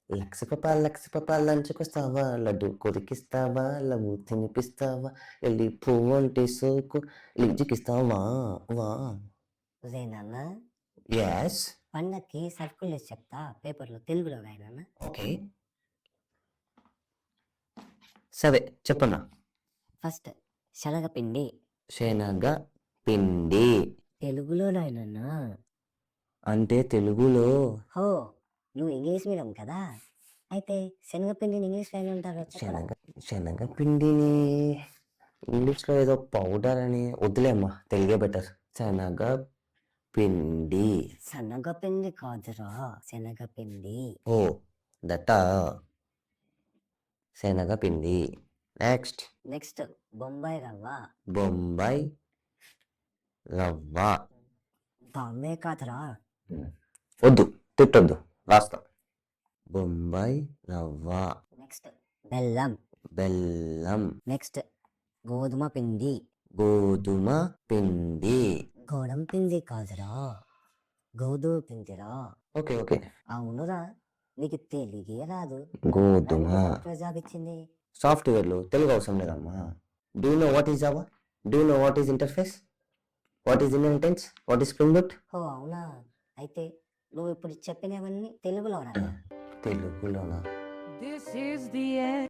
లక్ష పాపాలు లంచుకొస్తావా లడ్డు కొరికిస్తావా లవ్వు తినిపిస్తావా వెళ్ళి పువ్వు అంటే సోకు లించుకిస్తావా వా రే నాన్న ఎస్ పండక్కి సర్కులు వేసి చెప్తా పేపర్లో తెలుగులో రాయనన్న. ఓకే సరే చెప్పన్నా. ఫస్ట్ శనగపిండి శనగ పిండి తెలుగులో రాయనన్నా. అంటే తెలుగులో హో నువ్వు ఇంగ్లీష్ మీడియం కదా, అయితే శనగపిండిని ఇంగ్లీష్ రాయని ఉంటారు. శనగపిండిని ఇంగ్లీష్లో ఏదో పౌడర్ అని వద్దులేమ్మా, తెలుగే బెటర్. శనగ పిండి. శనగపిండి కాదురా, శనగపిండి. ఓ దట్ట శనగపిండి. నెక్స్ట్ బొంబాయి రవ్వ. బొంబాయి రవ్వ. బాంబే కాదురా. వద్దు తిట్టొద్దు, రాస్తా. బొంబాయి రవ్వ. నెక్స్ట్ బెల్లం. బెల్లం. నెక్స్ట్ గోధుమ పిండి. గోధుమ పిండి. గోధుమ పిండి కాదురా, గోధుమ పిండిరా. ఓకే ఓకే అవునురా, నీకు తెలుగే రాదు. గోధుమ. ప్రజాపిచ్చింది సాఫ్ట్వేర్లు తెలుగు అవసరం లేదమ్మా. Do know what is Java? Do know what is interface? What is inheritance? What is Spring Boot? ఓ అవునా, అయితే నువ్వు ఇప్పుడు చెప్పినవన్నీ తెలుగులో రా. తెలుగులోనా? This is the end.